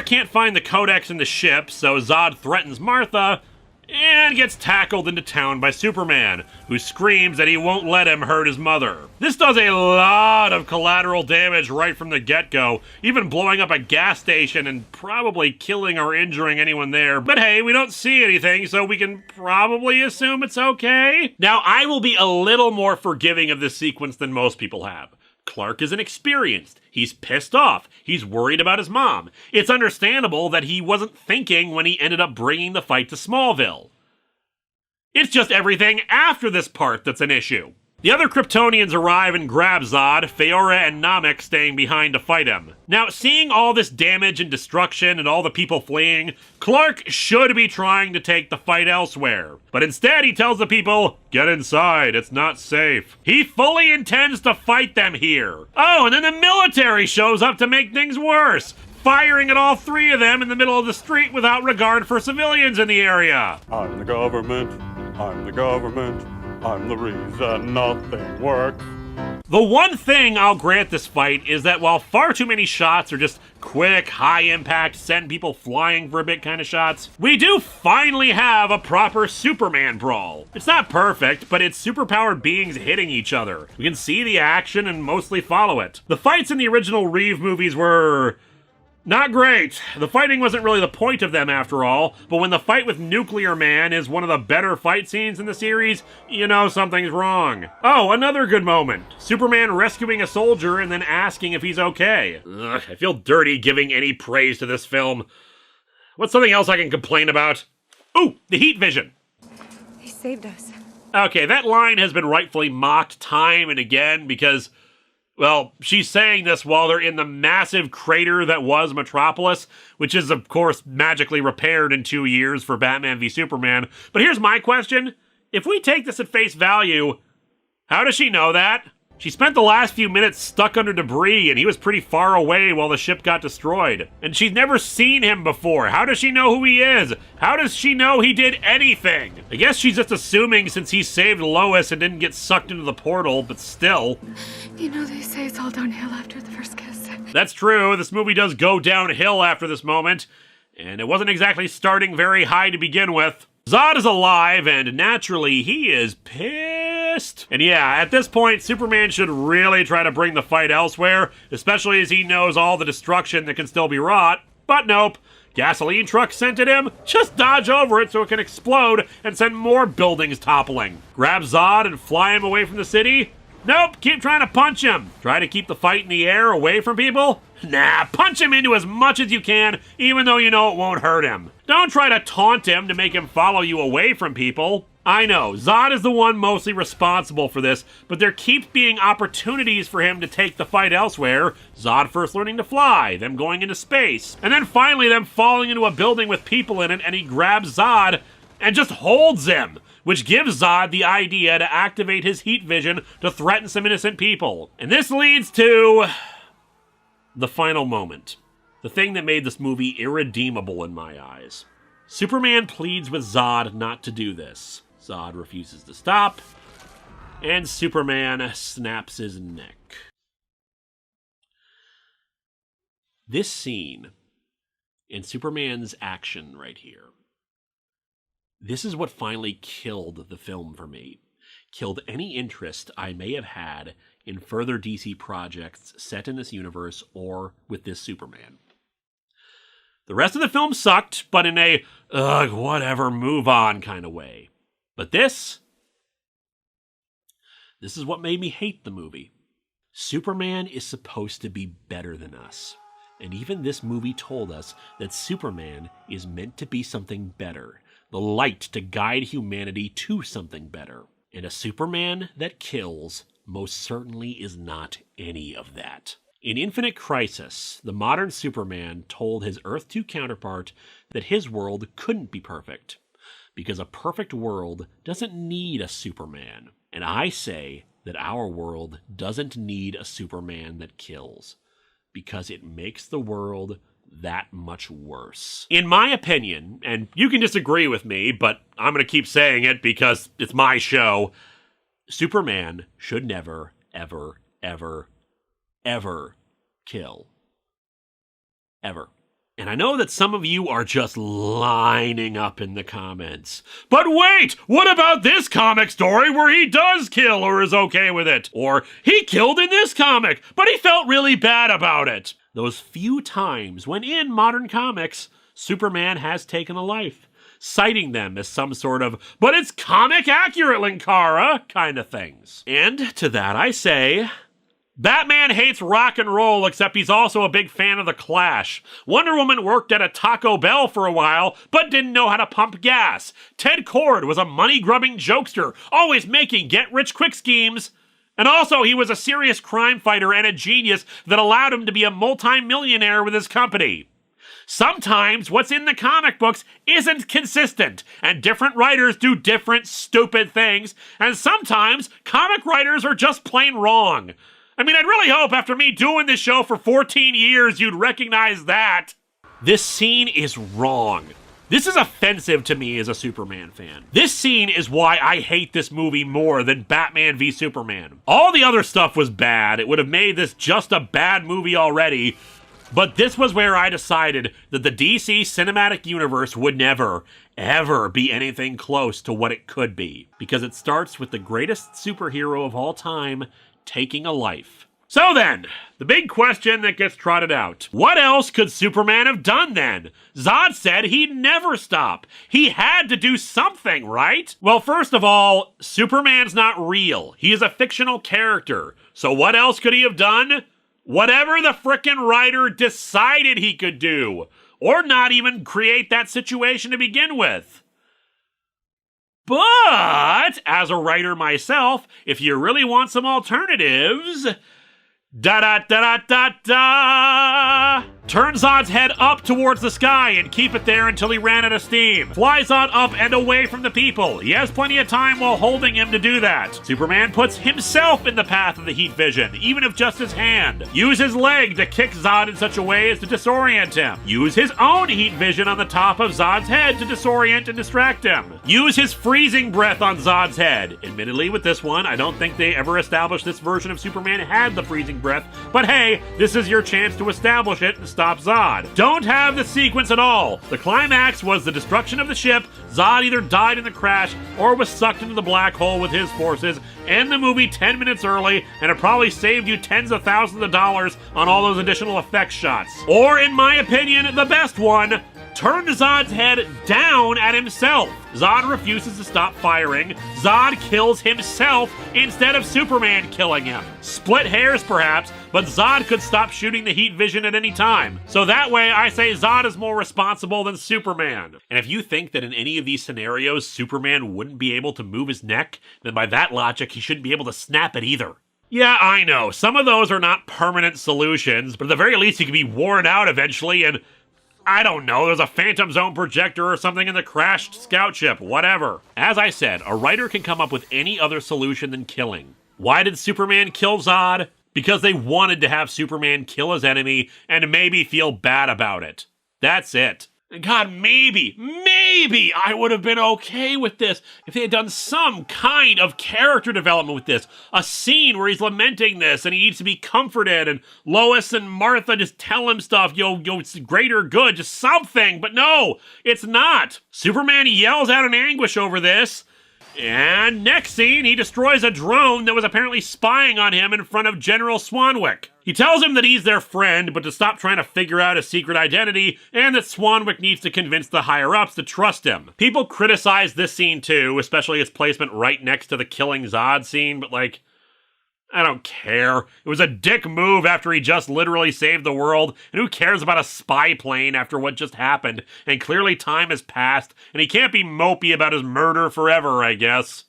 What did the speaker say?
Linkara can't find the codex in the ship, so Zod threatens Martha and gets tackled into town by Superman, who screams that he won't let him hurt his mother. This does a lot of collateral damage right from the get-go, even blowing up a gas station and probably killing or injuring anyone there. But hey, we don't see anything, so we can probably assume it's okay. Now, I will be a little more forgiving of this sequence than most people have. Clark is inexperienced. He's pissed off. He's worried about his mom. It's understandable that he wasn't thinking when he ended up bringing the fight to Smallville. It's just everything after this part that's an issue. The other Kryptonians arrive and grab Zod, Faora and Namek staying behind to fight him. Now, seeing all this damage and destruction and all the people fleeing, Clark should be trying to take the fight elsewhere. But instead, he tells the people, "Get inside, it's not safe." He fully intends to fight them here. Oh, and then the military shows up to make things worse, firing at all three of them in the middle of the street without regard for civilians in the area. I'm the government. I'm the government. I'm the reason nothing works. The one thing I'll grant this fight is that while far too many shots are just quick, high-impact, send people flying for a bit kind of shots, we do finally have a proper Superman brawl. It's not perfect, but it's superpowered beings hitting each other. We can see the action and mostly follow it. The fights in the original Reeve movies were not great. The fighting wasn't really the point of them after all, but when the fight with Nuclear Man is one of the better fight scenes in the series, you know something's wrong. Oh, another good moment. Superman rescuing a soldier and then asking if he's okay. Ugh, I feel dirty giving any praise to this film. What's something else I can complain about? Ooh, the heat vision. He saved us. Okay, that line has been rightfully mocked time and again because, well, she's saying this while they're in the massive crater that was Metropolis, which is, of course, magically repaired in 2 years for Batman v Superman. But here's my question. If we take this at face value, how does she know that? She spent the last few minutes stuck under debris, and he was pretty far away while the ship got destroyed. And she's never seen him before. How does she know who he is? How does she know he did anything? I guess she's just assuming since he saved Lois and didn't get sucked into the portal, but still. You know they say it's all downhill after the first kiss. That's true. This movie does go downhill after this moment, and it wasn't exactly starting very high to begin with. Zod is alive, and naturally, he is pissed. And yeah, at this point, Superman should really try to bring the fight elsewhere, especially as he knows all the destruction that can still be wrought. But nope. Gasoline truck sent at him? Just dodge over it so it can explode and send more buildings toppling. Grab Zod and fly him away from the city? Nope, keep trying to punch him. Try to keep the fight in the air away from people? Nah, punch him into as much as you can, even though you know it won't hurt him. Don't try to taunt him to make him follow you away from people. I know, Zod is the one mostly responsible for this, but there keeps being opportunities for him to take the fight elsewhere. Zod first learning to fly, them going into space, and then finally them falling into a building with people in it, and he grabs Zod and just holds him, which gives Zod the idea to activate his heat vision to threaten some innocent people. And this leads to the final moment. The thing that made this movie irredeemable in my eyes. Superman pleads with Zod not to do this. Zod refuses to stop, and Superman snaps his neck. This scene, and Superman's action right here, this is what finally killed the film for me. Killed any interest I may have had in further DC projects set in this universe or with this Superman. The rest of the film sucked, but in a, whatever, move on kind of way. But this is what made me hate the movie. Superman is supposed to be better than us. And even this movie told us that Superman is meant to be something better. The light to guide humanity to something better. And a Superman that kills most certainly is not any of that. In Infinite Crisis, the modern Superman told his Earth 2 counterpart that his world couldn't be perfect, because a perfect world doesn't need a Superman. And I say that our world doesn't need a Superman that kills, because it makes the world that much worse. In my opinion, and you can disagree with me, but I'm going to keep saying it because it's my show, Superman should never, ever, ever, ever kill. Ever. And I know that some of you are just lining up in the comments. But wait, what about this comic story where he does kill or is okay with it? Or he killed in this comic, but he felt really bad about it. Those few times when in modern comics, Superman has taken a life, citing them as some sort of, but it's comic accurate, Linkara, kind of things. And to that I say, Batman hates rock and roll, except he's also a big fan of The Clash. Wonder Woman worked at a Taco Bell for a while, but didn't know how to pump gas. Ted Kord was a money-grubbing jokester, always making get-rich-quick schemes. And also, he was a serious crime fighter and a genius that allowed him to be a multi-millionaire with his company. Sometimes what's in the comic books isn't consistent, and different writers do different stupid things, and sometimes comic writers are just plain wrong. I mean, I'd really hope after me doing this show for 14 years, you'd recognize that. This scene is wrong. This is offensive to me as a Superman fan. This scene is why I hate this movie more than Batman v Superman. All the other stuff was bad. It would have made this just a bad movie already. But this was where I decided that the DC cinematic universe would never, ever be anything close to what it could be. Because it starts with the greatest superhero of all time taking a life. So then, the big question that gets trotted out. What else could Superman have done then? Zod said he'd never stop. He had to do something, right? Well, first of all, Superman's not real. He is a fictional character. So what else could he have done? Whatever the frickin' writer decided he could do. Or not even create that situation to begin with. But, as a writer myself, if you really want some alternatives, da-da-da-da-da-da! Turn Zod's head up towards the sky and keep it there until he ran out of steam. Fly Zod up and away from the people. He has plenty of time while holding him to do that. Superman puts himself in the path of the heat vision, even if just his hand. Use his leg to kick Zod in such a way as to disorient him. Use his own heat vision on the top of Zod's head to disorient and distract him. Use his freezing breath on Zod's head. Admittedly, with this one, I don't think they ever established this version of Superman had the freezing breath, but hey, this is your chance to establish it and stop Zod. Don't have the sequence at all. The climax was the destruction of the ship. Zod either died in the crash or was sucked into the black hole with his forces. End the movie 10 minutes early, and it probably saved you tens of thousands of dollars on all those additional effects shots. Or, in my opinion, the best one, turn Zod's head down at himself. Zod refuses to stop firing. Zod kills himself instead of Superman killing him. Split hairs, perhaps, but Zod could stop shooting the heat vision at any time. So that way, I say Zod is more responsible than Superman. And if you think that in any of these scenarios, Superman wouldn't be able to move his neck, then by that logic, he shouldn't be able to snap it either. Yeah, I know, some of those are not permanent solutions, but at the very least, he could be worn out eventually and I don't know, there's a Phantom Zone projector or something in the crashed scout ship, whatever. As I said, a writer can come up with any other solution than killing. Why did Superman kill Zod? Because they wanted to have Superman kill his enemy and maybe feel bad about it. That's it. And God, maybe I would have been okay with this if they had done some kind of character development with this. A scene where he's lamenting this and he needs to be comforted and Lois and Martha just tell him stuff, it's greater good, just something. But no, it's not. Superman yells out in anguish over this. And next scene, he destroys a drone that was apparently spying on him in front of General Swanwick. He tells him that he's their friend, but to stop trying to figure out his secret identity, and that Swanwick needs to convince the higher-ups to trust him. People criticize this scene too, especially its placement right next to the killing Zod scene, but I don't care. It was a dick move after he just literally saved the world, and who cares about a spy plane after what just happened? And clearly time has passed, and he can't be mopey about his murder forever, I guess.